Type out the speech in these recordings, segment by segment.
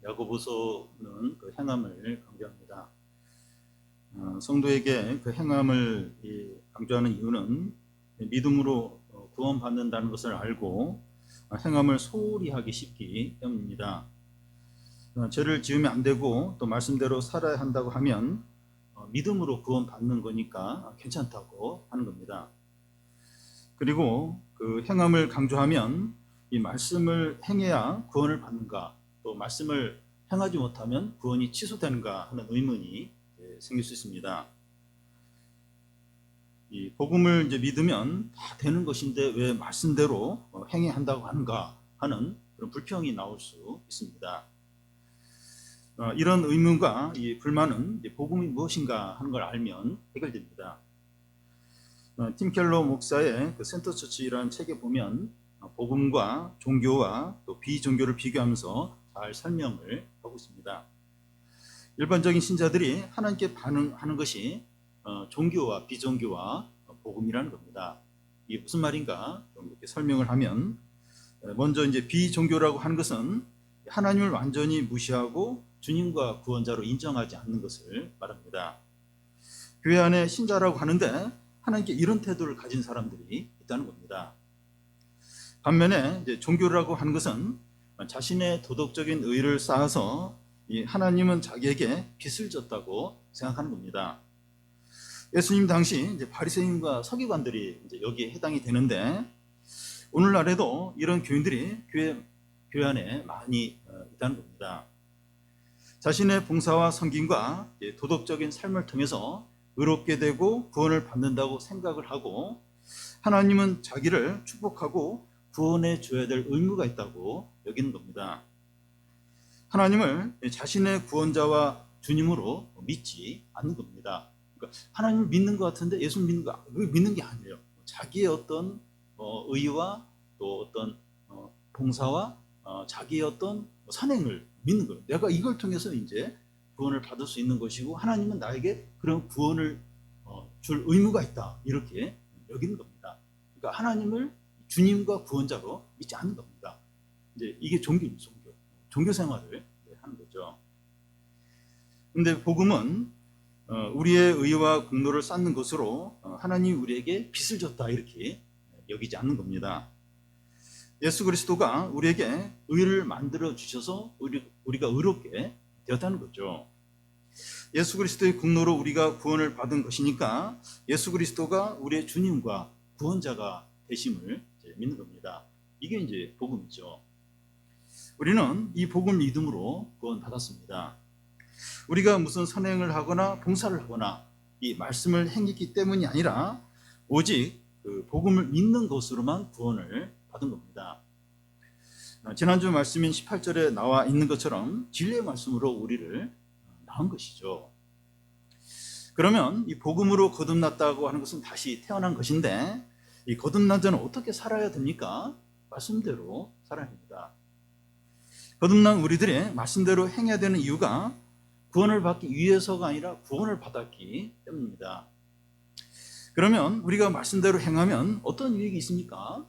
야고보서는 그 행함을 강조합니다. 성도에게 그 행함을 강조하는 이유는 믿음으로 구원받는다는 것을 알고 행함을 소홀히 하기 쉽기 때문입니다. 죄를 지으면 안 되고 또 말씀대로 살아야 한다고 하면 믿음으로 구원받는 거니까 괜찮다고 하는 겁니다. 그리고 그 행함을 강조하면 이 말씀을 행해야 구원을 받는가, 또 말씀을 행하지 못하면 구원이 취소되는가 하는 의문이 생길 수 있습니다. 이 복음을 이제 믿으면 다 되는 것인데 왜 말씀대로 행해야 한다고 하는가 하는 그런 불평이 나올 수 있습니다. 이런 의문과 이 불만은 복음이 무엇인가 하는 걸 알면 해결됩니다. 팀 켈러 목사의 그 센터 처치라는 책에 보면 복음과 종교와 또 비종교를 비교하면서 잘 설명을 하고 있습니다. 일반적인 신자들이 하나님께 반응하는 것이 종교와 비종교와 복음이라는 겁니다. 이게 무슨 말인가 좀 이렇게 설명을 하면, 먼저 이제 비종교라고 하는 것은 하나님을 완전히 무시하고 주님과 구원자로 인정하지 않는 것을 말합니다. 교회 안에 신자라고 하는데 하나님께 이런 태도를 가진 사람들이 있다는 겁니다. 반면에 이제 종교라고 하는 것은 자신의 도덕적인 의를 쌓아서 하나님은 자기에게 빚을 졌다고 생각하는 겁니다. 예수님 당시 이제 바리새인과 서기관들이 이제 여기에 해당이 되는데, 오늘날에도 이런 교인들이 교회 안에 많이 있다는 겁니다. 자신의 봉사와 섬김과 도덕적인 삶을 통해서 의롭게 되고 구원을 받는다고 생각을 하고, 하나님은 자기를 축복하고 구원해 줘야 될 의무가 있다고 여기는 겁니다. 하나님을 자신의 구원자와 주님으로 믿지 않는 겁니다. 그러니까 하나님을 믿는 것 같은데 예수 믿는 게 아니에요. 자기의 어떤 의와 또 어떤 봉사와 자기의 어떤 선행을 믿는 거예요. 내가 이걸 통해서 이제 구원을 받을 수 있는 것이고, 하나님은 나에게 그런 구원을 줄 의무가 있다, 이렇게 여기는 겁니다. 그러니까 하나님을 주님과 구원자로 믿지 않는 겁니다. 이제 이게 종교입니다. 종교 생활을 하는 거죠. 근데 복음은 우리의 의와 공로를 쌓는 것으로 하나님이 우리에게 빚을 졌다, 이렇게 여기지 않는 겁니다. 예수 그리스도가 우리에게 의를 만들어 주셔서 우리가 의롭게 되었다는 거죠. 예수 그리스도의 공로로 우리가 구원을 받은 것이니까 예수 그리스도가 우리의 주님과 구원자가 되심을 믿는 겁니다. 이게 이제 복음이죠. 우리는 이 복음 믿음으로 구원 받았습니다. 우리가 무슨 선행을 하거나 봉사를 하거나 이 말씀을 행했기 때문이 아니라 오직 그 복음을 믿는 것으로만 구원을 받은 겁니다. 지난주 말씀인 18절에 나와 있는 것처럼 진리의 말씀으로 우리를 낳은 것이죠. 그러면 이 복음으로 거듭났다고 하는 것은 다시 태어난 것인데, 이 거듭난 자는 어떻게 살아야 됩니까? 말씀대로 살아야 합니다. 거듭난 우리들이 말씀대로 행해야 되는 이유가 구원을 받기 위해서가 아니라 구원을 받았기 때문입니다. 그러면 우리가 말씀대로 행하면 어떤 유익이 있습니까?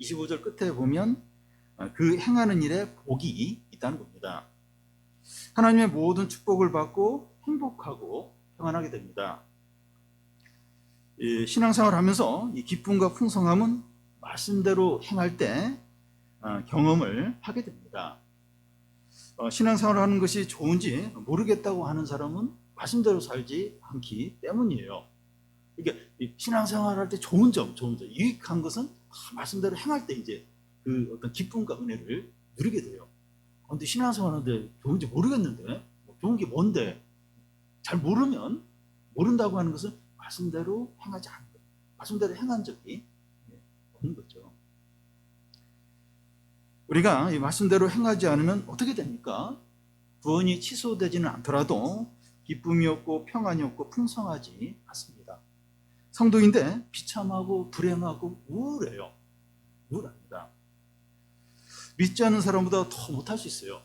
25절 끝에 보면 그 행하는 일에 복이 있다는 겁니다. 하나님의 모든 축복을 받고 행복하고 평안하게 됩니다. 신앙생활을 하면서 이 기쁨과 풍성함은 말씀대로 행할 때 경험을 하게 됩니다. 신앙생활을 하는 것이 좋은지 모르겠다고 하는 사람은 말씀대로 살지 않기 때문이에요. 그러니까 신앙생활을 할 때 좋은 점, 유익한 것은 말씀대로 행할 때 이제 그 어떤 기쁨과 은혜를 누리게 돼요. 근데 신앙생활 하는데 좋은지 모르겠는데, 좋은 게 뭔데? 잘 모르면, 모른다고 하는 것은 말씀대로 행하지 않는 거예요. 말씀대로 행한 적이 없는 거죠. 우리가 이 말씀대로 행하지 않으면 어떻게 됩니까? 구원이 취소되지는 않더라도 기쁨이 없고 평안이 없고 풍성하지 않습니다. 성도인데 비참하고 불행하고 우울해요. 우울합니다. 믿지 않는 사람보다 더 못할 수 있어요.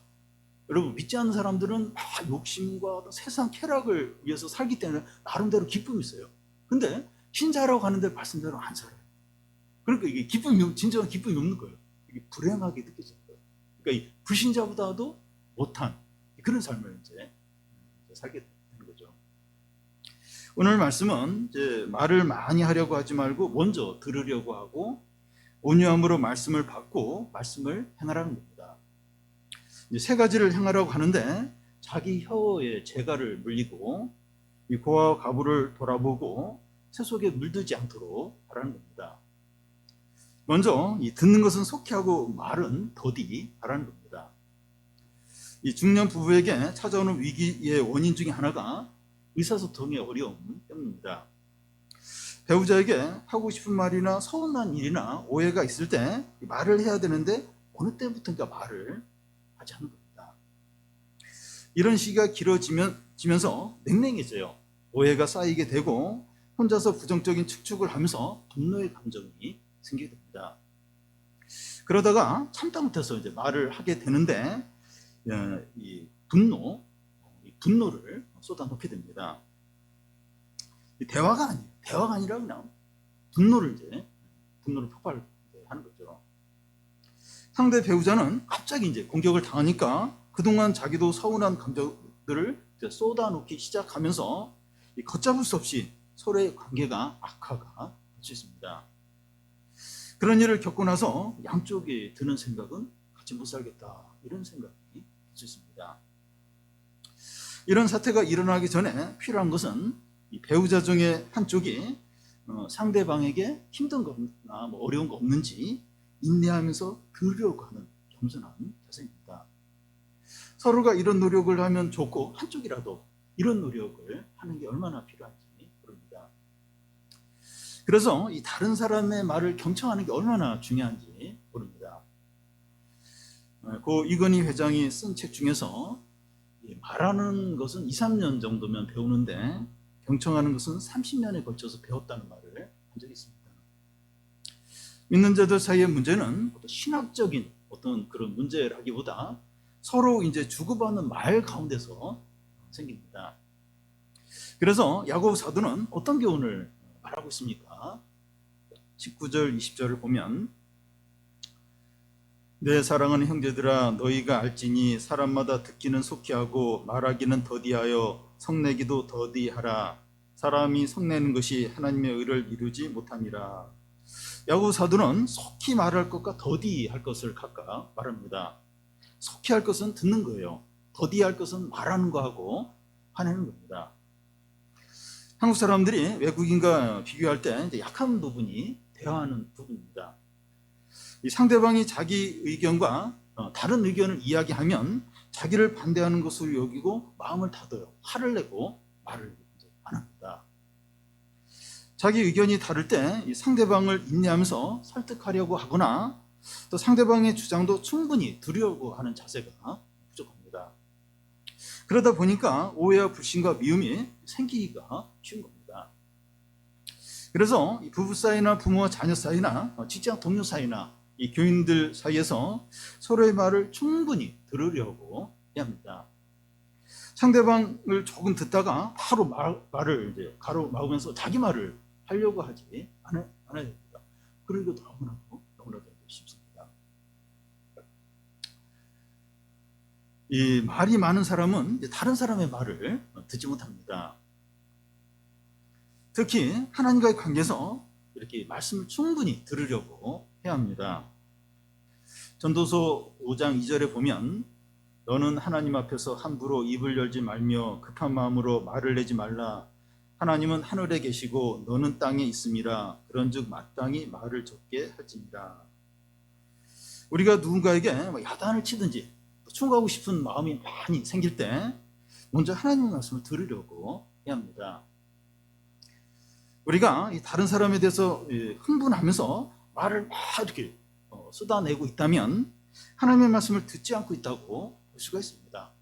여러분, 믿지 않는 사람들은 욕심과 세상 쾌락을 위해서 살기 때문에 나름대로 기쁨이 있어요. 근데 신자라고 하는데 말씀대로 안 살아요. 그러니까 이게 진정한 기쁨이 없는 거예요. 이게 불행하게 느껴져요. 그러니까 이 불신자보다도 못한 그런 삶을 이제 살게 되는 거죠. 오늘 말씀은 이제 말을 많이 하려고 하지 말고 먼저 들으려고 하고 온유함으로 말씀을 받고 말씀을 행하라는 겁니다. 이제 세 가지를 행하라고 하는데 자기 혀에 재갈을 물리고 이 고아와 가부를 돌아보고 새 속에 물들지 않도록 하라는 겁니다. 먼저 이 듣는 것은 속히 하고 말은 더디 하라는 겁니다. 이 중년 부부에게 찾아오는 위기의 원인 중에 하나가 의사소통의 어려움 때문입니다. 배우자에게 하고 싶은 말이나 서운한 일이나 오해가 있을 때 말을 해야 되는데 어느 때부터인가 말을 하지 않는 겁니다. 이런 시기가 길어지면서 냉랭해져요. 오해가 쌓이게 되고 혼자서 부정적인 축축을 하면서 분노의 감정이 생기게 됩니다. 그러다가 참다 못해서 이제 말을 하게 되는데 이 분노를 쏟아놓게 됩니다. 대화가 아니라 그냥 분노를 폭발하는 거죠. 상대 배우자는 갑자기 이제 공격을 당하니까 그동안 자기도 서운한 감정들을 쏟아놓기 시작하면서 걷잡을 수 없이 서로의 관계가 악화가 될 수 있습니다. 그런 일을 겪고 나서 양쪽에 드는 생각은 같이 못 살겠다 이런 생각이 들 수 있습니다. 이런 사태가 일어나기 전에 필요한 것은 이 배우자 중에 한쪽이 상대방에게 힘든 거나 어려운 거 없는지 인내하면서 들으려고 하는 겸손한 자세입니다. 서로가 이런 노력을 하면 좋고 한쪽이라도 이런 노력을 하는 게 얼마나 필요한지 모릅니다. 그래서 이 다른 사람의 말을 경청하는 게 얼마나 중요한지 모릅니다. 고 이건희 회장이 쓴 책 중에서 말하는 것은 2, 3년 정도면 배우는데 경청하는 것은 30년에 걸쳐서 배웠다는 말을 한 적이 있습니다. 믿는 자들 사이의 문제는 어떤 신학적인 어떤 그런 문제라기보다 서로 이제 주고받는 말 가운데서 생깁니다. 그래서 야고보 사도는 어떤 교훈을 말하고 있습니까? 19절, 20절을 보면 내 사랑하는 형제들아 너희가 알지니 사람마다 듣기는 속히 하고 말하기는 더디하여 성내기도 더디하라. 사람이 성내는 것이 하나님의 의를 이루지 못함이라. 야고보 사도는 속히 말할 것과 더디할 것을 각각 말합니다. 속히 할 것은 듣는 거예요. 더디할 것은 말하는 거하고 화내는 겁니다. 한국 사람들이 외국인과 비교할 때 이제 약한 부분이 대화하는 부분입니다. 이 상대방이 자기 의견과 다른 의견을 이야기하면 자기를 반대하는 것으로 여기고 마음을 닫아요. 화를 내고 말을 안 합니다. 자기 의견이 다를 때 이 상대방을 인내하면서 설득하려고 하거나 또 상대방의 주장도 충분히 들으려고 하는 자세가 부족합니다. 그러다 보니까 오해와 불신과 미움이 생기기가 쉬운 겁니다. 그래서 부부 사이나 부모와 자녀 사이나 직장 동료 사이나 이 교인들 사이에서 서로의 말을 충분히 들으려고 해야 합니다. 상대방을 조금 듣다가 바로 말을 이제 가로막으면서 자기 말을 하려고 하지 않아야 됩니다. 그리고 너무나도 쉽습니다. 이 말이 많은 사람은 다른 사람의 말을 듣지 못합니다. 특히 하나님과의 관계에서 이렇게 말씀을 충분히 들으려고 해야 합니다. 전도서 5장 2절에 보면 너는 하나님 앞에서 함부로 입을 열지 말며 급한 마음으로 말을 내지 말라. 하나님은 하늘에 계시고 너는 땅에 있음이라. 그런즉 마땅히 말을 적게 할지니라. 우리가 누군가에게 야단을 치든지 충고하고 싶은 마음이 많이 생길 때 먼저 하나님의 말씀을 들으려고 해야 합니다. 우리가 다른 사람에 대해서 흥분하면서 말을 막 이렇게 쏟아내고 있다면 하나님의 말씀을 듣지 않고 있다고 볼 수가 있습니다.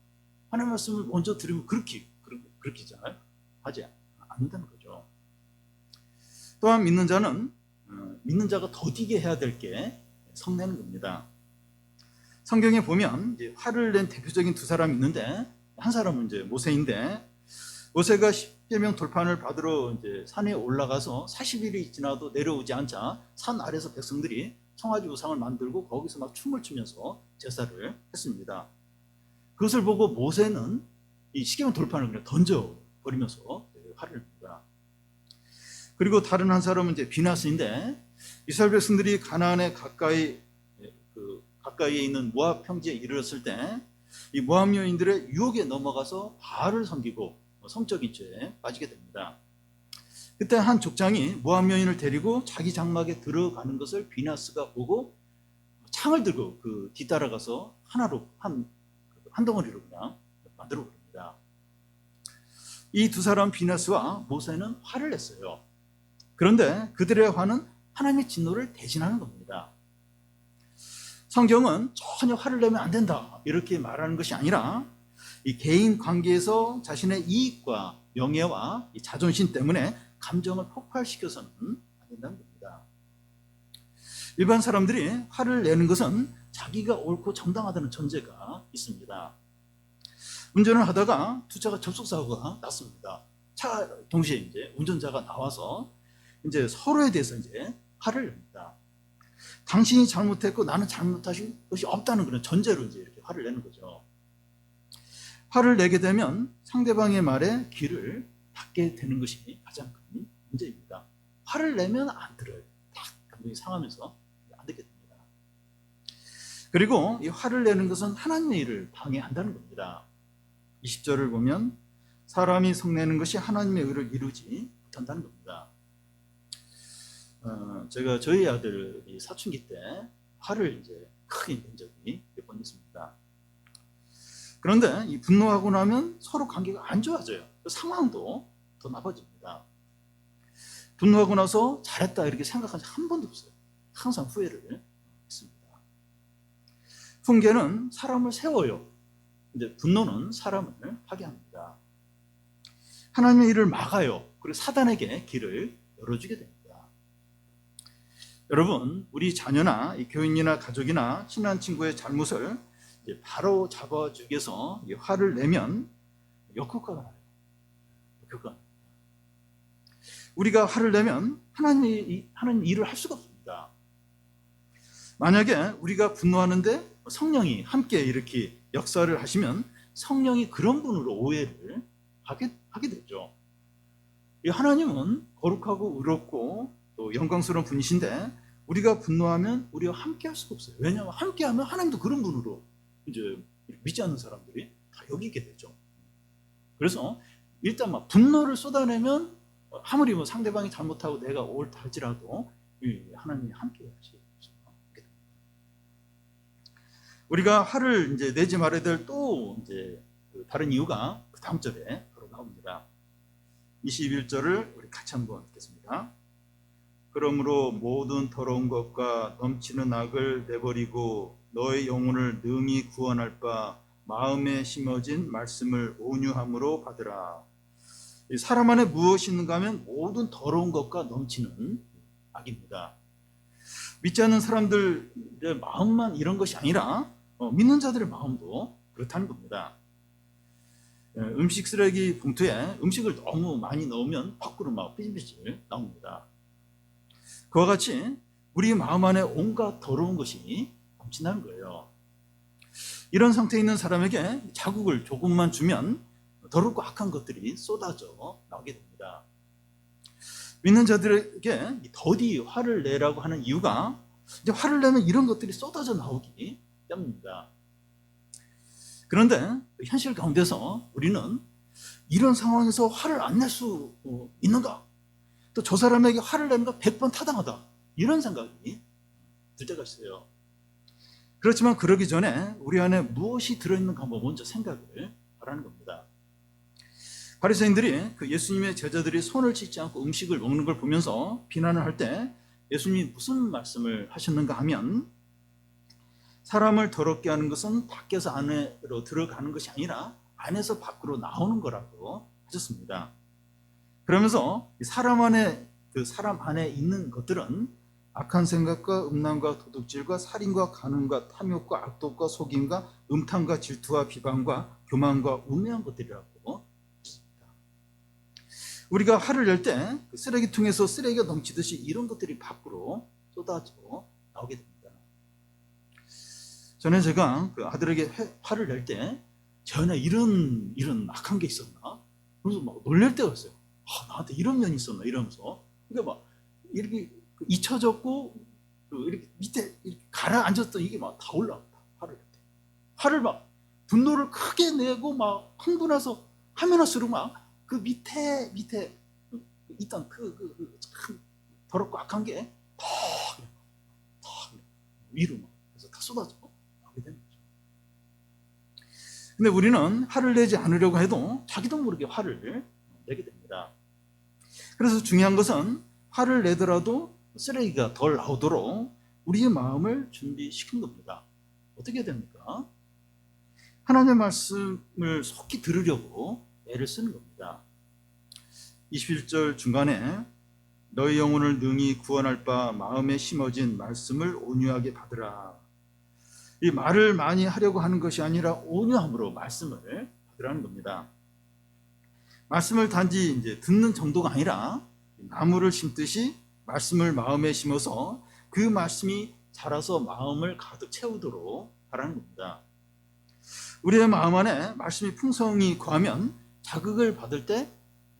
하나님의 말씀을 먼저 들으면 그렇게 잘 하지 않는다는 거죠. 또한 믿는 자가 더디게 해야 될 게 성내는 겁니다. 성경에 보면 이제 화를 낸 대표적인 두 사람이 있는데 한 사람은 이제 모세인데 모세가 십계명 돌판을 받으러 이제 산에 올라가서 40일이 지나도 내려오지 않자 산 아래서 백성들이 청아지 우상을 만들고 거기서 막 춤을 추면서 제사를 했습니다. 그것을 보고 모세는 이 시계문 돌판을 그냥 던져버리면서 화를 냅니다. 그리고 다른 한 사람은 이제 비나스인데, 이스라엘 백성들이 가나안에 가까이에 있는 모압 평지에 이르렀을 때 이 모압 여인들의 유혹에 넘어가서 바알을 섬기고 성적인 죄에 빠지게 됩니다. 그때 한 족장이 모압 여인을 데리고 자기 장막에 들어가는 것을 비나스가 보고 창을 들고 그 뒤따라가서 하나로 한 덩어리로 그냥 만들어 버립니다. 이 두 사람 비나스와 모세는 화를 냈어요. 그런데 그들의 화는 하나님의 진노를 대신하는 겁니다. 성경은 전혀 화를 내면 안 된다 이렇게 말하는 것이 아니라 이 개인 관계에서 자신의 이익과 명예와 이 자존심 때문에 감정을 폭발시켜서는 안 된다는 겁니다. 일반 사람들이 화를 내는 것은 자기가 옳고 정당하다는 전제가 있습니다. 운전을 하다가 두 차가 접촉사고가 났습니다. 차 동시에 이제 운전자가 나와서 이제 서로에 대해서 이제 화를 냅니다. 당신이 잘못했고 나는 잘못하신 것이 없다는 그런 전제로 이제 이렇게 화를 내는 거죠. 화를 내게 되면 상대방의 말에 귀를 닫게 되는 것이 가장 큰 문제입니다. 화를 내면 안 들어요. 딱 감정이 상하면서 안 듣게 됩니다. 그리고 이 화를 내는 것은 하나님의 일을 방해한다는 겁니다. 20절을 보면 사람이 성내는 것이 하나님의 의를 이루지 못한다는 겁니다. 제가 저희 아들이 사춘기 때 화를 이제 크게 낸 적이 몇 번 있습니다. 그런데 이 분노하고 나면 서로 관계가 안 좋아져요. 상황도 더 나빠집니다. 분노하고 나서 잘했다 이렇게 생각한 적 한 번도 없어요. 항상 후회를 했습니다. 훈계는 사람을 세워요. 근데 분노는 사람을 파괴합니다. 하나님의 일을 막아요. 그리고 사단에게 길을 열어주게 됩니다. 여러분, 우리 자녀나 교인이나 가족이나 친한 친구의 잘못을 바로 잡아주기 위해서 화를 내면 역효과가 나요. 역효과. 우리가 화를 내면 하나님 일을 할 수가 없습니다. 만약에 우리가 분노하는데 성령이 함께 이렇게 역사를 하시면 성령이 그런 분으로 오해를 하게 되죠. 하나님은 거룩하고 의롭고 또 영광스러운 분이신데 우리가 분노하면 우리와 함께 할 수가 없어요. 왜냐하면 함께 하면 하나님도 그런 분으로 이제 믿지 않는 사람들이 다 여기게 되죠. 그래서 일단 막 분노를 쏟아내면 아무리 뭐 상대방이 잘못하고 내가 옳다 할지라도 하나님이 함께 하시게 됩니다. 우리가 화를 이제 내지 말아야 될 또 이제 다른 이유가 그 다음 절에 바로 나옵니다. 21절을 우리 같이 한번 읽겠습니다. 그러므로 모든 더러운 것과 넘치는 악을 내버리고 너의 영혼을 능히 구원할 바 마음에 심어진 말씀을 온유함으로 받으라. 사람 안에 무엇이 있는가 하면 모든 더러운 것과 넘치는 악입니다. 믿지 않는 사람들의 마음만 이런 것이 아니라 믿는 자들의 마음도 그렇다는 겁니다. 음식 쓰레기 봉투에 음식을 너무 많이 넣으면 밖으로 막 삐질삐질 나옵니다. 그와 같이 우리 마음 안에 온갖 더러운 것이 넘친다는 거예요. 이런 상태에 있는 사람에게 자국을 조금만 주면 더럽고 악한 것들이 쏟아져 나오게 됩니다. 믿는 자들에게 더디 화를 내라고 하는 이유가 이제 화를 내면 이런 것들이 쏟아져 나오기 때문입니다. 그런데 현실 가운데서 우리는 이런 상황에서 화를 안 낼 수 있는가? 또 저 사람에게 화를 내는 거 100번 타당하다. 이런 생각이 들 때가 있어요. 그렇지만 그러기 전에 우리 안에 무엇이 들어있는가 한번 먼저 생각을 하라는 겁니다. 바리새인들이 그 예수님의 제자들이 손을 씻지 않고 음식을 먹는 걸 보면서 비난을 할 때 예수님이 무슨 말씀을 하셨는가 하면 사람을 더럽게 하는 것은 밖에서 안으로 들어가는 것이 아니라 안에서 밖으로 나오는 거라고 하셨습니다. 그러면서 사람 안에 있는 것들은 악한 생각과 음란과 도둑질과 살인과 간음과 탐욕과 악독과 속임과 음탕과 질투와 비방과 교만과 우매한 것들이라고 했습니다. 우리가 화를 낼 때 쓰레기통에서 쓰레기가 넘치듯이 이런 것들이 밖으로 쏟아져 나오게 됩니다. 전에 제가 그 아들에게 화를 낼 때 제 안에 이런 악한 게 있었나? 그래서 막 놀랄 때가 있어요. 나한테 이런 면이 있었나? 이러면서. 그러니까 막 이렇게 잊혀졌고 이렇게 밑에 이렇게 가라앉았던 이게 막 다 올라왔다. 화를 막 분노를 크게 내고 막 흥분해서 하면 할수록 막 그 밑에 있던 참 더럽고 악한 게 더 위로 막 해서 다 쏟아져 나오게 되는 거죠. 근데 우리는 화를 내지 않으려고 해도 자기도 모르게 화를 내게 됩니다. 그래서 중요한 것은 화를 내더라도 쓰레기가 덜 나오도록 우리의 마음을 준비시킨 겁니다. 어떻게 됩니까? 하나님의 말씀을 속히 들으려고 애를 쓰는 겁니다. 21절 중간에 너희 영혼을 능히 구원할 바 마음에 심어진 말씀을 온유하게 받으라. 이 말을 많이 하려고 하는 것이 아니라 온유함으로 말씀을 받으라는 겁니다. 말씀을 단지 이제 듣는 정도가 아니라 나무를 심듯이 말씀을 마음에 심어서 그 말씀이 자라서 마음을 가득 채우도록 하라는 겁니다. 우리의 마음 안에 말씀이 풍성히 거하면 자극을 받을 때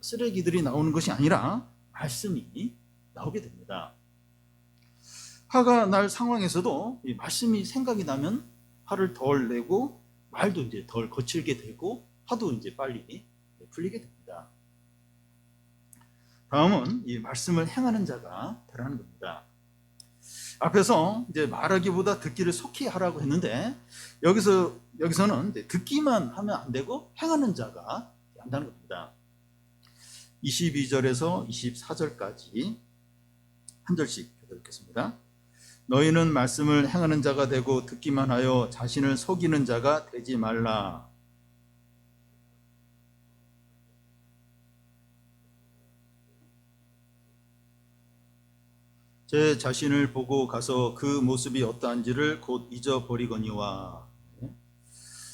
쓰레기들이 나오는 것이 아니라 말씀이 나오게 됩니다. 화가 날 상황에서도 이 말씀이 생각이 나면 화를 덜 내고 말도 이제 덜 거칠게 되고 화도 이제 빨리 풀리게 됩니다. 다음은 이 말씀을 행하는 자가 되라는 겁니다. 앞에서 이제 말하기보다 듣기를 속히 하라고 했는데 여기서는 듣기만 하면 안 되고 행하는 자가 한다는 겁니다. 22절에서 24절까지 한 절씩 읽겠습니다. 너희는 말씀을 행하는 자가 되고 듣기만 하여 자신을 속이는 자가 되지 말라. 제 자신을 보고 가서 그 모습이 어떠한지를 곧 잊어버리거니와.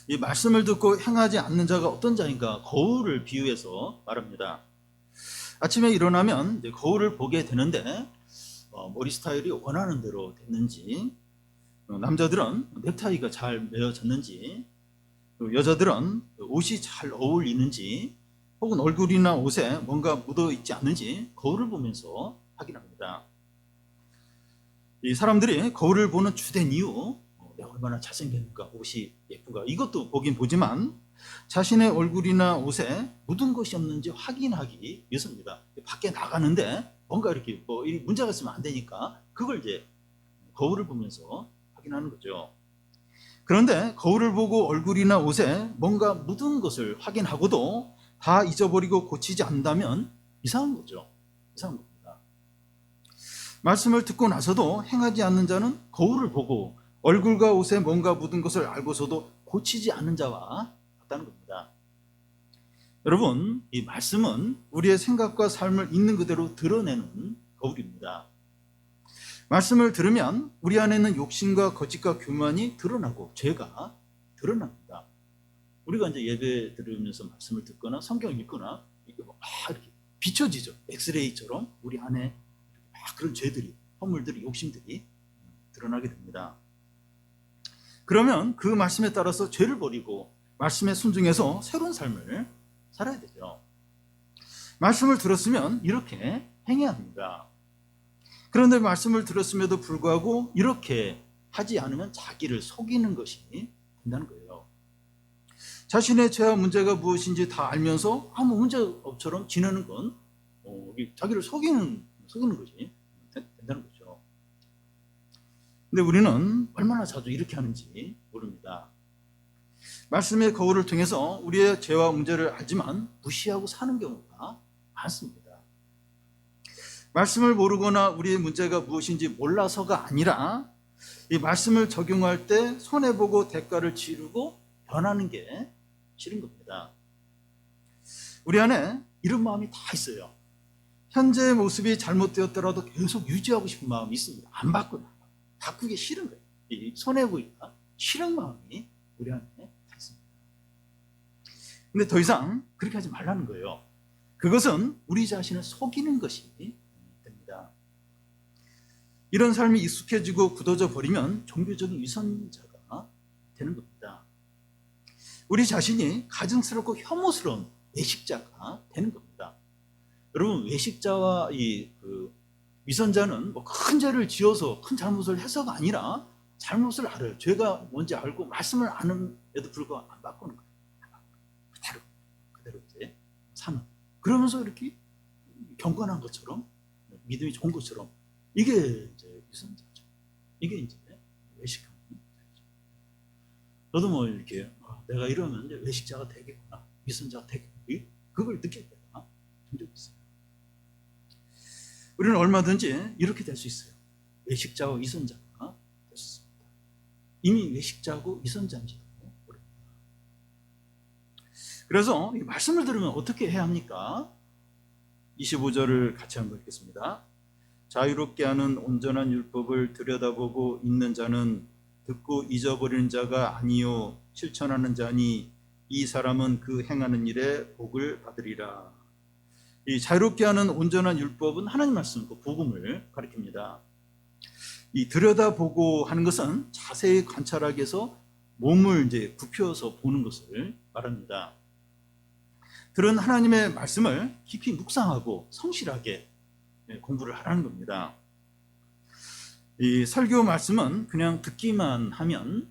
이 말씀을 듣고 행하지 않는 자가 어떤 자인가? 거울을 비유해서 말합니다. 아침에 일어나면 이제 거울을 보게 되는데 머리 스타일이 원하는 대로 됐는지, 남자들은 넥타이가 잘 매어졌는지, 여자들은 옷이 잘 어울리는지, 혹은 얼굴이나 옷에 뭔가 묻어 있지 않는지 거울을 보면서 확인합니다. 이 사람들이 거울을 보는 주된 이유, 내가 얼마나 잘생겼는가, 옷이 예쁜가, 이것도 보긴 보지만 자신의 얼굴이나 옷에 묻은 것이 없는지 확인하기 위해서입니다. 밖에 나가는데 뭔가 이렇게 문제가 있으면 안 되니까 그걸 이제 거울을 보면서 확인하는 거죠. 그런데 거울을 보고 얼굴이나 옷에 뭔가 묻은 것을 확인하고도 다 잊어버리고 고치지 않는다면 이상한 거죠. 이상한 겁니다. 말씀을 듣고 나서도 행하지 않는 자는 거울을 보고 얼굴과 옷에 뭔가 묻은 것을 알고서도 고치지 않는 자와 같다는 겁니다. 여러분, 이 말씀은 우리의 생각과 삶을 있는 그대로 드러내는 거울입니다. 말씀을 들으면 우리 안에 있는 욕심과 거짓과 교만이 드러나고 죄가 드러납니다. 우리가 이제 예배 들으면서 말씀을 듣거나 성경을 읽거나 이게 막 이렇게 비춰지죠. 엑스레이처럼 우리 안에 막 그런 죄들이, 허물들이, 욕심들이 드러나게 됩니다. 그러면 그 말씀에 따라서 죄를 버리고 말씀에 순종해서 새로운 삶을 살아야 되죠. 말씀을 들었으면 이렇게 행해야 합니다. 그런데 말씀을 들었음에도 불구하고 이렇게 하지 않으면 자기를 속이는 것이 된다는 거예요. 자신의 죄와 문제가 무엇인지 다 알면서 아무 문제 없처럼 지내는 건 자기를 속이는 것이 된다는 거죠. 근데 우리는 얼마나 자주 이렇게 하는지 모릅니다. 말씀의 거울을 통해서 우리의 죄와 문제를 알지만 무시하고 사는 경우가 많습니다. 말씀을 모르거나 우리의 문제가 무엇인지 몰라서가 아니라 이 말씀을 적용할 때 손해보고 대가를 치르고 변하는 게 싫은 겁니다. 우리 안에 이런 마음이 다 있어요. 현재의 모습이 잘못되었더라도 계속 유지하고 싶은 마음이 있습니다. 안 바꾸기 싫은 거예요. 이 손해보기가 싫은 마음이 우리 안에 다 있습니다. 근데 더 이상 그렇게 하지 말라는 거예요. 그것은 우리 자신을 속이는 것이 됩니다. 이런 삶이 익숙해지고 굳어져 버리면 종교적인 위선자가 되는 겁니다. 우리 자신이 가증스럽고 혐오스러운 외식자가 되는 겁니다. 여러분, 외식자와 위선자는 뭐 큰 죄를 지어서 큰 잘못을 해서가 아니라 잘못을 알아요. 죄가 뭔지 알고 말씀을 아는에도 불구하고 안 바꾸는 거예요. 그대로 이제 사는. 그러면서 이렇게 경건한 것처럼, 믿음이 좋은 것처럼, 이게 이제 위선자죠. 이게 이제 외식하는 자죠. 저도 뭐 이렇게 내가 이러면 이제 외식자가 되겠구나, 위선자가 되겠구나, 그걸 느낄 때가 종종 있어요. 우리는 얼마든지 이렇게 될 수 있어요. 외식자와 위선자가 될 수 있습니다. 이미 외식자고 위선자인지도 모릅니다. 그래서 이 말씀을 들으면 어떻게 해야 합니까? 25절을 같이 한번 읽겠습니다. 자유롭게 하는 온전한 율법을 들여다보고 있는 자는 듣고 잊어버리는 자가 아니요 실천하는 자니 이 사람은 그 행하는 일에 복을 받으리라. 이 자유롭게 하는 온전한 율법은 하나님 말씀, 그 복음을 가리킵니다. 이 들여다보고 하는 것은 자세히 관찰하기 위해서 몸을 이제 굽혀서 보는 것을 말합니다. 들은 하나님의 말씀을 깊이 묵상하고 성실하게 공부를 하라는 겁니다. 이 설교 말씀은 그냥 듣기만 하면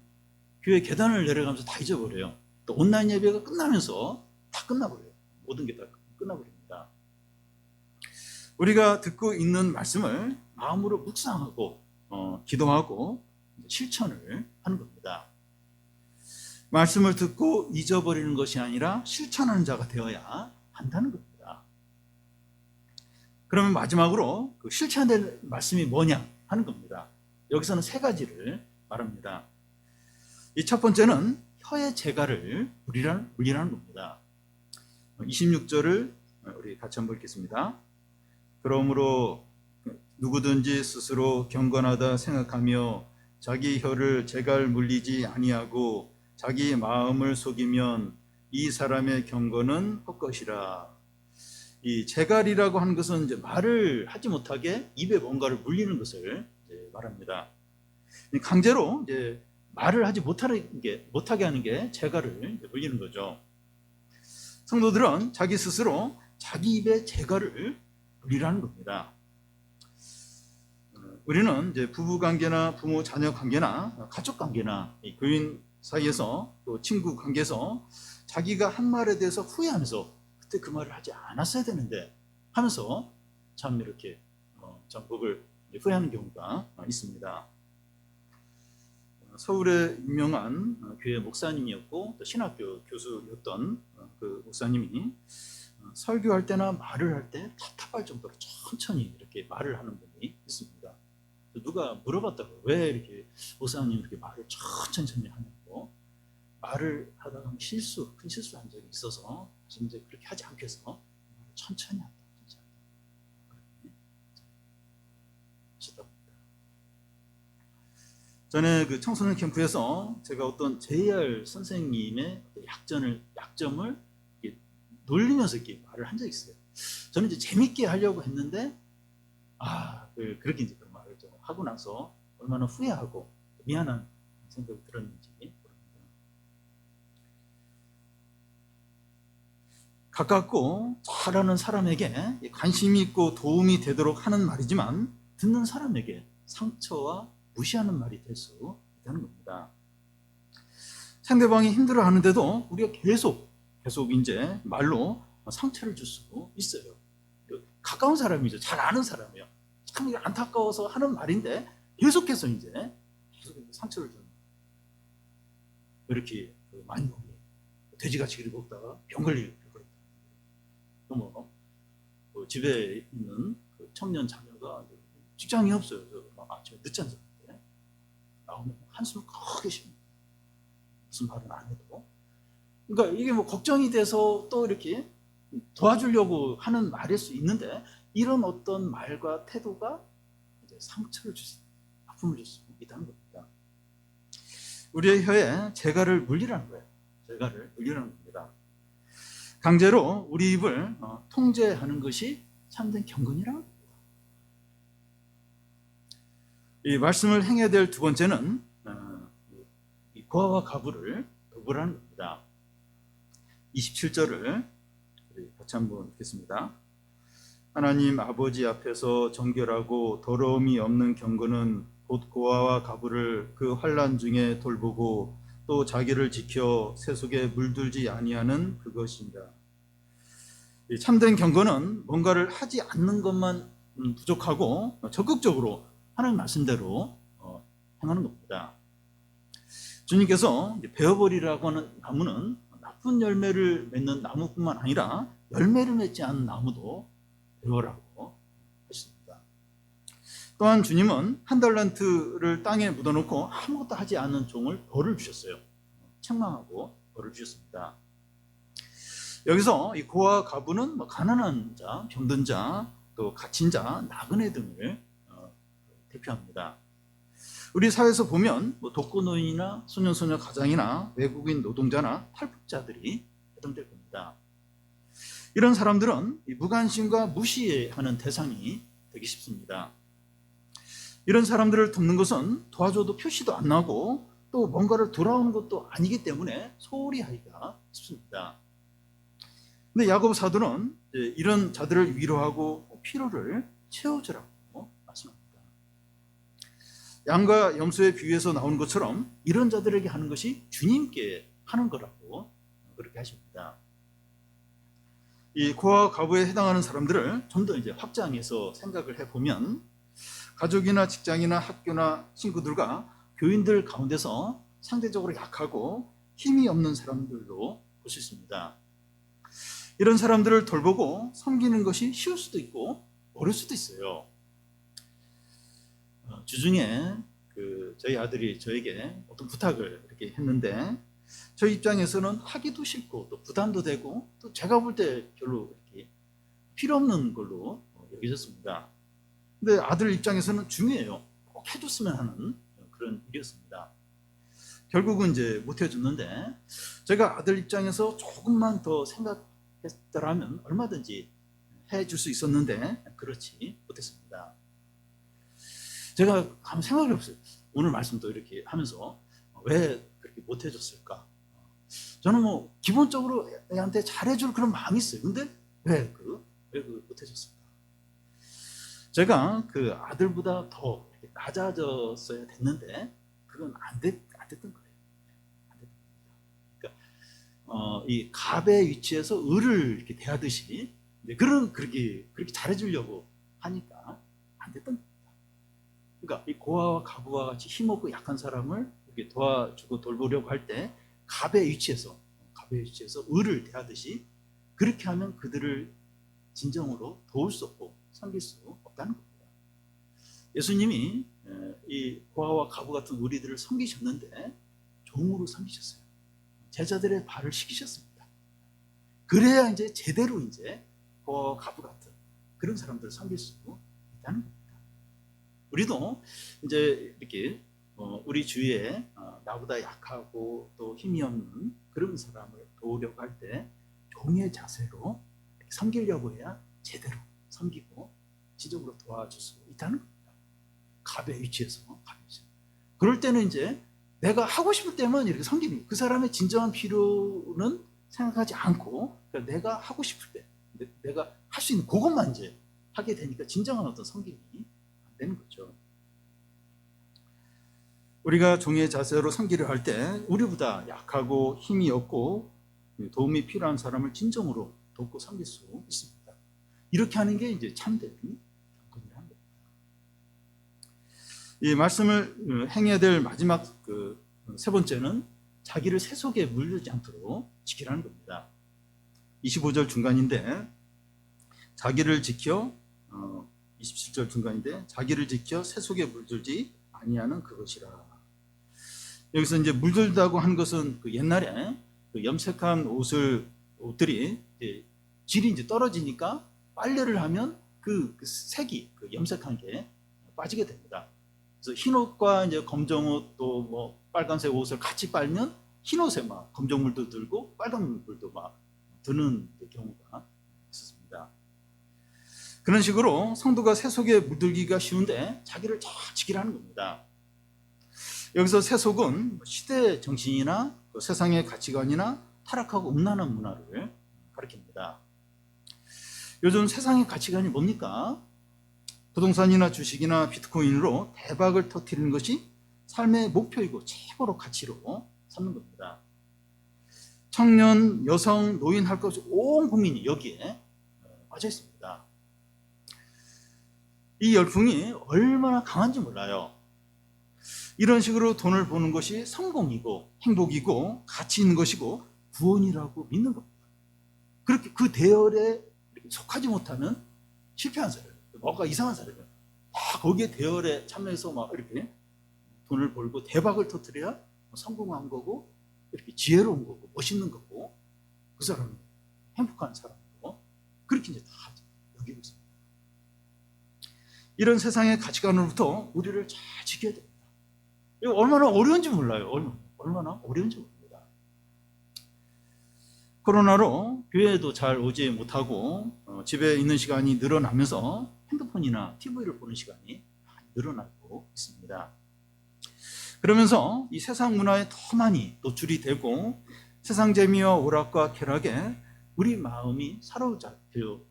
교회 계단을 내려가면서 다 잊어버려요. 또 온라인 예배가 끝나면서 다 끝나버려요. 모든 게 다 끝나버립니다. 우리가 듣고 있는 말씀을 마음으로 묵상하고 기도하고 실천을 하는 겁니다. 말씀을 듣고 잊어버리는 것이 아니라 실천하는 자가 되어야 한다는 겁니다. 그러면 마지막으로 그 실천될 말씀이 뭐냐 하는 겁니다. 여기서는 세 가지를 말합니다. 이 첫 번째는 혀의 재갈을 물리라는 겁니다. 26절을 우리 같이 한번 읽겠습니다. 그러므로 누구든지 스스로 경건하다 생각하며 자기 혀를 재갈 물리지 아니하고 자기 마음을 속이면 이 사람의 경건은 헛것이라. 이 재갈이라고 하는 것은 이제 말을 하지 못하게 입에 뭔가를 물리는 것을 이제 말합니다. 강제로 이제 말을 하지 못하게 하는 게 재갈을 물리는 거죠. 성도들은 자기 스스로 자기 입에 재갈을 물리라는 겁니다. 우리는 이제 부부 관계나 부모 자녀 관계나 가족 관계나 교인 사이에서 또 친구 관계에서 자기가 한 말에 대해서 후회하면서 그때 그 말을 하지 않았어야 되는데 하면서 참 이렇게 참 그걸 후회하는 경우가 있습니다. 서울의 유명한 교회 목사님이었고 또 신학교 교수였던 그 목사님이 설교할 때나 말을 할 때 답답할 정도로 천천히 이렇게 말을 하는 분이 있습니다. 누가 물어봤다고 왜 이렇게 목사님 이렇게 말을 천천히 하냐고. 말을 하다가 큰 실수한 적이 있어서 이제 그렇게 하지 않게 해서 말을 천천히 한다. 전에 그 청소년 캠프에서 제가 어떤 JR 선생님의 약점을 놀리면서 이렇게 말을 한 적이 있어요. 저는 이제 재밌게 하려고 했는데 그렇게 이제 그런 말을 좀 하고 나서 얼마나 후회하고 미안한 생각이 들었는지 모릅니다. 가깝고 잘하는 사람에게 관심이 있고 도움이 되도록 하는 말이지만 듣는 사람에게 상처와 무시하는 말이 될 수 있다는 겁니다. 상대방이 힘들어 하는데도 우리가 계속 이제 말로 상처를 줄 수 있어요. 가까운 사람이죠. 잘 아는 사람이에요. 참 안타까워서 하는 말인데 계속해서 상처를 주는. 이렇게 많이 먹니? 돼지같이 그리 먹다가 병 걸리고 그랬다. 또 집에 있는 그 청년 자녀가 직장이 없어요. 아침에 늦잠 잤는데 나오면 한숨을 크게 쉽니다. 무슨 말은 안 해도. 그러니까 이게 걱정이 돼서 또 이렇게 도와주려고 하는 말일 수 있는데 이런 어떤 말과 태도가 이제 상처를 아픔을 줄 수 있다는 겁니다. 우리의 혀에 재갈을 물리라는 거예요. 재갈을 물리라는 겁니다. 강제로 우리 입을 통제하는 것이 참된 경건이라는 겁니다. 이 말씀을 행해야 될 두 번째는 고아와 과부를 돌보라는 겁니다. 27절을 같이 한번 읽겠습니다. 하나님 아버지 앞에서 정결하고 더러움이 없는 경건은 곧 고아와 가부를 그 환난 중에 돌보고 또 자기를 지켜 세속에 물들지 아니하는 그것입니다. 참된 경건은 뭔가를 하지 않는 것만 부족하고 적극적으로 하나님 말씀대로 행하는 겁니다. 주님께서 베어버리라고 하는 나무는 나쁜 열매를 맺는 나무뿐만 아니라 열매를 맺지 않는 나무도 베어라고 하십니다. 또한 주님은 한 달란트를 땅에 묻어놓고 아무것도 하지 않는 종을 벌을 주셨어요. 책망하고 벌을 주셨습니다. 여기서 이 고아 가부는 가난한 자, 병든 자, 또 갇힌 자, 나그네 등을 대표합니다. 우리 사회에서 보면 독거노인이나 소년소녀 가장이나 외국인 노동자나 탈북자들이 해당될 겁니다. 이런 사람들은 무관심과 무시하는 대상이 되기 쉽습니다. 이런 사람들을 돕는 것은 도와줘도 표시도 안 나고 또 뭔가를 돌아오는 것도 아니기 때문에 소홀히 하기가 쉽습니다. 근데 야고보 사도는 이런 자들을 위로하고 필요를 채워주라고 말씀합니다. 양과 염소의 비유에서 나오는 것처럼 이런 자들에게 하는 것이 주님께 하는 거라고 그렇게 하십니다. 이 고아와 가부에 해당하는 사람들을 좀 더 이제 확장해서 생각을 해보면 가족이나 직장이나 학교나 친구들과 교인들 가운데서 상대적으로 약하고 힘이 없는 사람들로 볼 수 있습니다. 이런 사람들을 돌보고 섬기는 것이 쉬울 수도 있고 어려울 수도 있어요. 주중에 저희 아들이 저에게 어떤 부탁을 이렇게 했는데 저희 입장에서는 하기도 싫고 또 부담도 되고 또 제가 볼 때 별로 이렇게 필요 없는 걸로 여겨졌습니다. 근데 아들 입장에서는 중요해요. 꼭 해줬으면 하는 그런 일이었습니다. 결국은 이제 못 해줬는데 제가 아들 입장에서 조금만 더 생각했더라면 얼마든지 해줄 수 있었는데 그렇지 못했습니다. 제가 아무 생각이 없어요. 오늘 말씀도 이렇게 하면서 왜 그렇게 못 해줬을까? 저는 기본적으로 애한테 잘해줄 그런 마음이 있어요. 근데 왜 못 해줬을까? 제가 그 아들보다 더 이렇게 낮아졌어야 됐는데 그건 안 됐던 거예요. 안 됐던 겁니다. 그러니까 이 갑의 위치에서 을을 이렇게 대하듯이 그렇게 잘해주려고 하니까 안 됐던 겁니다. 그러니까 이 고아와 가부와 같이 힘없고 약한 사람을 이렇게 도와주고 돌보려고 할 때 갑의 위치에서 을을 대하듯이 그렇게 하면 그들을 진정으로 도울 수 없고 섬길 수 없다는 겁니다. 예수님이 이 고아와 가부 같은 우리들을 섬기셨는데 종으로 섬기셨어요. 제자들의 발을 씻기셨습니다. 그래야 이제 제대로 이제 고아와 가부 같은 그런 사람들을 섬길 수 있다는 겁니다. 우리도 이제 이렇게 우리 주위에 나보다 약하고 또 힘이 없는 그런 사람을 도우려고 할 때 종의 자세로 섬기려고 해야 제대로 섬기고 지적으로 도와줄 수 있다는 겁니다. 갑의 위치에서. 그럴 때는 이제 내가 하고 싶을 때만 이렇게 섬기는 거예요. 그 사람의 진정한 필요는 생각하지 않고 그러니까 내가 하고 싶을 때 내가 할 수 있는 그것만 이제 하게 되니까 진정한 어떤 섬김이 안 되는 거죠. 우리가 종의 자세로 섬기려 할 때 우리보다 약하고 힘이 없고 도움이 필요한 사람을 진정으로 돕고 섬길 수 있습니다. 이렇게 하는 게 이제 참된 경건이라는 겁니다. 이 말씀을 행해야 될 마지막 세 번째는 자기를 세속에 물들지 않도록 지키라는 겁니다. 25절 중간인데 자기를 지켜 27절 중간인데 자기를 지켜 세속에 물들지 아니하는 그것이라. 여기서 이제 물들다고 한 것은 옛날에 염색한 옷들이 이제 질이 이제 떨어지니까 빨래를 하면 그 색이 염색한 게 빠지게 됩니다. 그래서 흰 옷과 이제 검정 옷 또 빨간색 옷을 같이 빨면 흰 옷에 막 검정 물도 들고 빨간 물도 막 드는 경우가 있었습니다. 그런 식으로 성도가 세속에 물들기가 쉬운데 자기를 잘 지키라는 겁니다. 여기서 세속은 시대 정신이나 세상의 가치관이나 타락하고 음란한 문화를 가리킵니다. 요즘 세상의 가치관이 뭡니까? 부동산이나 주식이나 비트코인으로 대박을 터뜨리는 것이 삶의 목표이고 최고로 가치로 삼는 겁니다. 청년, 여성, 노인 할 것 없이 온 국민이 여기에 빠져 있습니다. 이 열풍이 얼마나 강한지 몰라요. 이런 식으로 돈을 버는 것이 성공이고 행복이고 가치 있는 것이고 구원이라고 믿는 겁니다. 그렇게 그 대열에 속하지 못하는 실패한 사람, 뭔가 이상한 사람이에요. 거기에 대열에 참여해서 막 이렇게 돈을 벌고 대박을 터뜨려야 성공한 거고 이렇게 지혜로운 거고 멋있는 거고 그 사람은 행복한 사람이고 그렇게 이제 다 여기고 있습니다. 이런 세상의 가치관으로부터 우리를 잘 지켜야 됩니다. 이거 얼마나 어려운지 몰라요. 얼마나 어려운지 모릅니다. 코로나로 교회에도 잘 오지 못하고 집에 있는 시간이 늘어나면서 핸드폰이나 TV를 보는 시간이 많이 늘어나고 있습니다. 그러면서 이 세상 문화에 더 많이 노출이 되고 세상 재미와 오락과 쾌락에 우리 마음이 사로잡히기가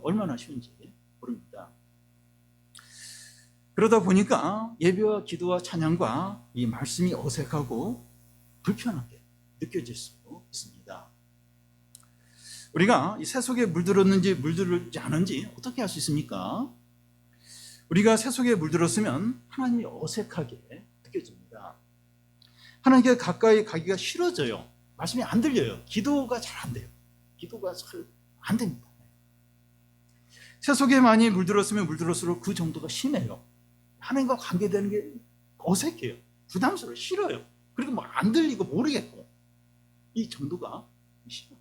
얼마나 쉬운지 모릅니다. 그러다 보니까 예배와 기도와 찬양과 이 말씀이 어색하고 불편하게 느껴질 수 있습니다. 우리가 이 새 속에 물들었는지 물들지 않은지 어떻게 알 수 있습니까? 우리가 새 속에 물들었으면 하나님이 어색하게 느껴집니다. 하나님께 가까이 가기가 싫어져요. 말씀이 안 들려요. 기도가 잘 안 돼요. 기도가 잘 안 됩니다. 새 속에 많이 물들었으면 물들었을수록 그 정도가 심해요. 하나님과 관계되는 게 어색해요. 부담스러워요. 싫어요. 그리고 뭐 안 들리고 모르겠고 이 정도가 심해요.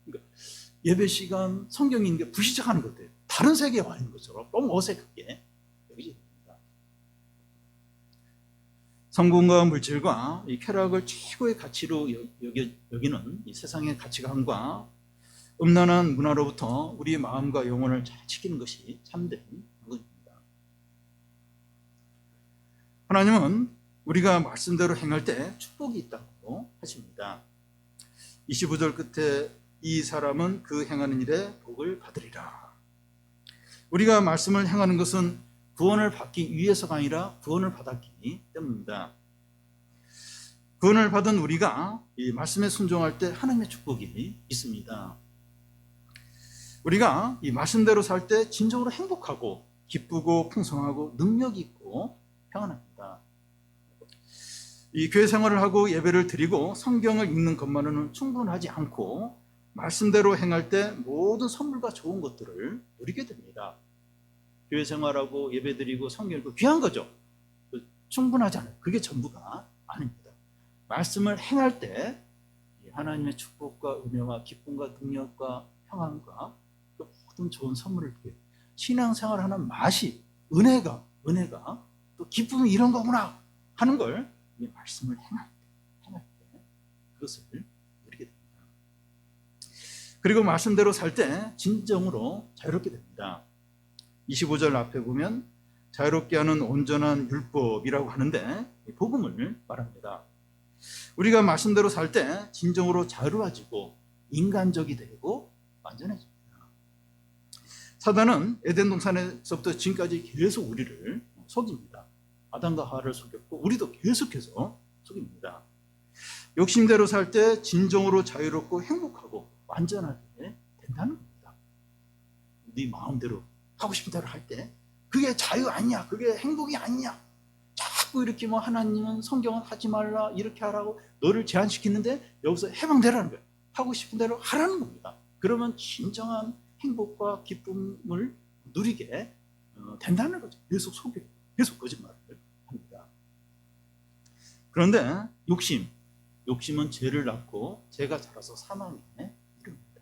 그러니까 예배 시간 성경 읽는 게 불시착하는 것 같아요. 다른 세계에 와 있는 것처럼 너무 어색하게 여기지 됩니다. 성공과 물질과 이 쾌락을 최고의 가치로 여기는 이 세상의 가치관과 음란한 문화로부터 우리의 마음과 영혼을 잘 지키는 것이 참된 것입니다. 하나님은 우리가 말씀대로 행할 때 축복이 있다고 하십니다. 25절 끝에 이 사람은 그 행하는 일에 복을 받으리라. 우리가 말씀을 행하는 것은 구원을 받기 위해서가 아니라 구원을 받았기 때문입니다. 구원을 받은 우리가 이 말씀에 순종할 때 하나님의 축복이 있습니다. 우리가 이 말씀대로 살 때 진정으로 행복하고 기쁘고 풍성하고 능력 있고 평안합니다. 이 교회 생활을 하고 예배를 드리고 성경을 읽는 것만으로는 충분하지 않고 말씀대로 행할 때 모든 선물과 좋은 것들을 누리게 됩니다. 교회 생활하고 예배 드리고 성경 읽고 귀한 거죠. 충분하지 않아요. 그게 전부가 아닙니다. 말씀을 행할 때 하나님의 축복과 은혜와 기쁨과 능력과 평안과 그 모든 좋은 선물을 드려요. 신앙생활하는 맛이 은혜가 또 기쁨이 이런 거구나 하는 걸 이 말씀을 행할 때 그것을 누리게 됩니다. 그리고 말씀대로 살 때 진정으로 자유롭게 됩니다. 25절 앞에 보면 자유롭게 하는 온전한 율법이라고 하는데 복음을 말합니다. 우리가 말씀대로 살 때 진정으로 자유로워지고 인간적이 되고 완전해집니다. 사단은 에덴 동산에서부터 지금까지 계속 우리를 속입니다. 아담과 하와를 속였고 우리도 계속해서 속입니다. 욕심대로 살 때 진정으로 자유롭고 행복하고 완전하게 된다는 겁니다. 네 마음대로 하고 싶은 대로 할 때 그게 자유 아니야, 그게 행복이 아니야. 자꾸 이렇게 뭐 하나님은 성경은 하지 말라 이렇게 하라고 너를 제한시키는데 여기서 해방되라는 거예요. 하고 싶은 대로 하라는 겁니다. 그러면 진정한 행복과 기쁨을 누리게 된다는 거죠. 계속 속여요. 계속 거짓말을 합니다. 그런데 욕심은 죄를 낳고 죄가 자라서 사망에 이릅니다.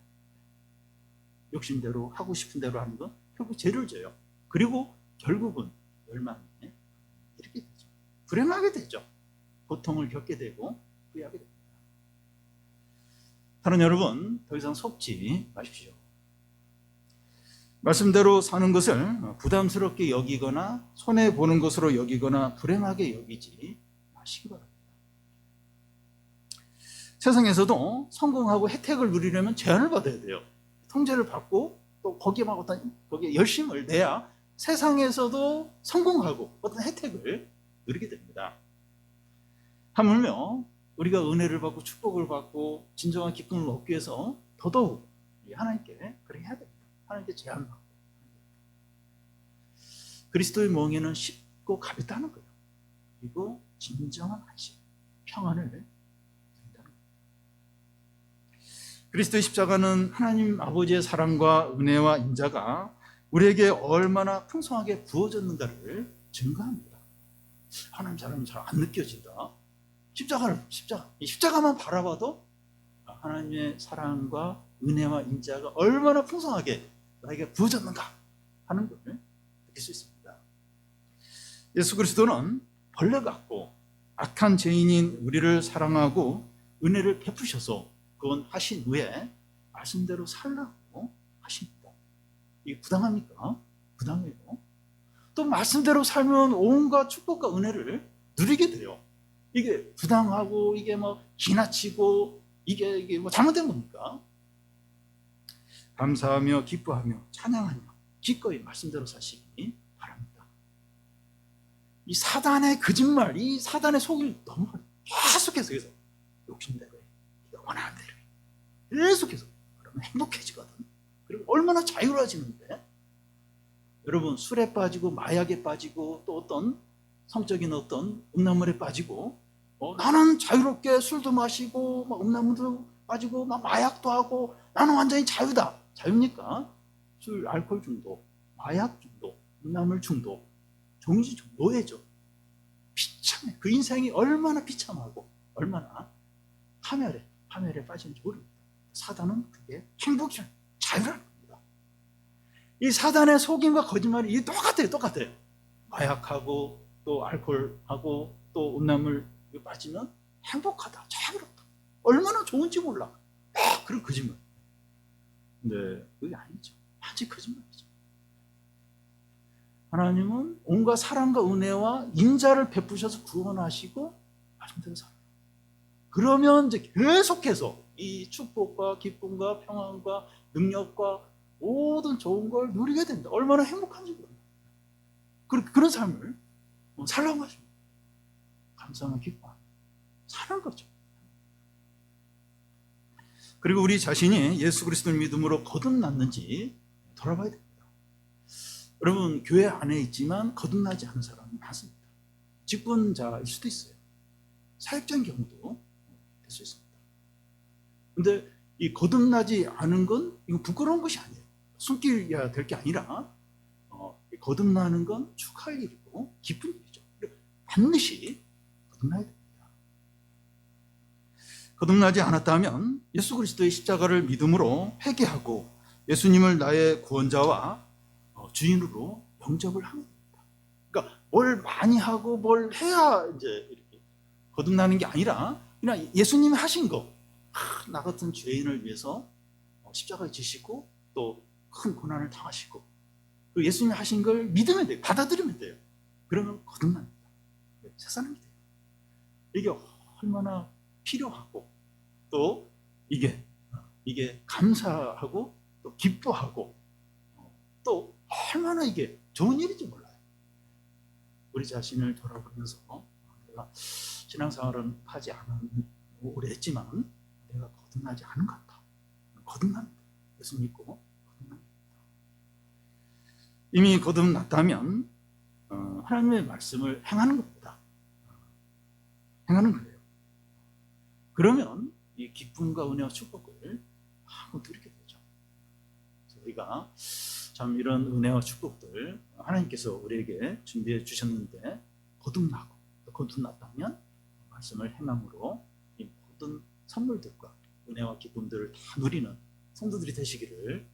욕심대로 하고 싶은 대로 하는 건 결국 죄를 져요. 그리고 결국은 멸망에 이르게 되죠. 불행하게 되죠. 고통을 겪게 되고 후회하게 됩니다. 사랑하는 여러분, 더 이상 속지 마십시오. 말씀대로 사는 것을 부담스럽게 여기거나 손해보는 것으로 여기거나 불행하게 여기지 마시기 바랍니다. 세상에서도 성공하고 혜택을 누리려면 제한을 받아야 돼요. 통제를 받고 또 거기에 막 거기에 열심을 내야 세상에서도 성공하고 어떤 혜택을 누리게 됩니다. 하물며 우리가 은혜를 받고 축복을 받고 진정한 기쁨을 얻기 위해서 더더욱 하나님께 그렇게 해야 됩니다. 하나님께 제한을 받고. 그리스도의 멍에는 쉽고 가볍다는 거예요. 그리고 진정한 안식, 평안을 드린다는 거예요. 그리스도의 십자가는 하나님 아버지의 사랑과 은혜와 인자가 우리에게 얼마나 풍성하게 부어졌는가를 증거합니다. 하나님 사랑이 잘 안 느껴진다. 십자가만 바라봐도 하나님의 사랑과 은혜와 인자가 얼마나 풍성하게 나에게 부어졌는가 하는 것을 느낄 수 있습니다. 예수 그리스도는 벌레 같고 악한 죄인인 우리를 사랑하고 은혜를 베푸셔서 구원하신 후에 말씀대로 살라고 하십니다. 이게 부당합니까? 부당해요. 또 말씀대로 살면 온갖 축복과 은혜를 누리게 돼요. 이게 부당하고 이게 뭐 지나치고 이게 뭐 잘못된 겁니까? 감사하며 기뻐하며 찬양하며 기꺼이 말씀대로 사시기 바랍니다. 이 사단의 거짓말, 이 사단의 속일 너무 계속해서 욕심대로 원하는 대로 계속해서 그러면 행복해지거든. 그리고 얼마나 자유로워지는데. 여러분, 술에 빠지고 마약에 빠지고 또 어떤 성적인 어떤 음란물에 빠지고 나는 자유롭게 술도 마시고 음란물도 빠지고 마약도 하고 나는 완전히 자유다. 자유입니까? 술, 알코올 중독, 마약 중독, 음란물 중독, 종지 중독, 노예죠. 비참해. 그 인생이 얼마나 비참하고 얼마나 파멸에 빠진지 모릅니다. 사단은 그게 행복이란 자유라는 겁니다. 이 사단의 속임과 거짓말이 똑같아요. 마약하고 또 알코올하고 또 음란물 빠지면 행복하다, 자유롭다, 얼마나 좋은지 몰라. 그런 거짓말. 근데 그게 아니죠. 완전 거짓말이죠. 하나님은 온갖 사랑과 은혜와 인자를 베푸셔서 구원하시고 말씀대로 살아요. 그러면 이제 계속해서 이 축복과 기쁨과 평안과 능력과 모든 좋은 걸 누리게 된다. 얼마나 행복한지 몰라요. 그런 삶을 살라고 하십니다. 감사하며 기뻐하며 사는 거죠. 그리고 우리 자신이 예수 그리스도를 믿음으로 거듭났는지 돌아봐야 됩니다. 여러분, 교회 안에 있지만 거듭나지 않은 사람이 많습니다. 직분자일 수도 있어요. 사역자인 경우도 될 수 있습니다. 근데 이 거듭나지 않은 건 이건 부끄러운 것이 아니에요. 숨겨야 될 게 아니라 거듭나는 건 축하할 일이고 기쁜 일이죠. 반드시 거듭나야 됩니다. 거듭나지 않았다면 예수 그리스도의 십자가를 믿음으로 회개하고 예수님을 나의 구원자와 주인으로 영접을 하는 겁니다. 그러니까 뭘 많이 하고 뭘 해야 이제 이렇게 거듭나는 게 아니라 그냥 예수님이 하신 거, 나 같은 죄인을 위해서 십자가에 지시고 또 큰 고난을 당하시고 그 예수님이 하신 걸 믿으면 돼요. 받아들이면 돼요. 그러면 거듭납니다. 새 사람이 돼요. 이게 얼마나 필요하고 또 이게 감사하고 또 기뻐하고 또 얼마나 이게 좋은 일인지 몰라요. 우리 자신을 돌아보면서 내가 신앙생활은 하지 않은 오래 했지만 내가 거듭나지 않은 것 같다. 거듭납니다. 예수 믿고 거듭납니다. 이미 거듭났다면 하나님의 말씀을 행하는 겁니다. 행하는 거예요. 그러면 이 기쁨과 은혜와 축복을 한번 누리게 되죠. 저희가 참 이런 은혜와 축복들 하나님께서 우리에게 준비해 주셨는데 거듭나고 또 거듭났다면 말씀을 행함으로 이 모든 선물들과 은혜와 기쁨들을 다 누리는 성도들이 되시기를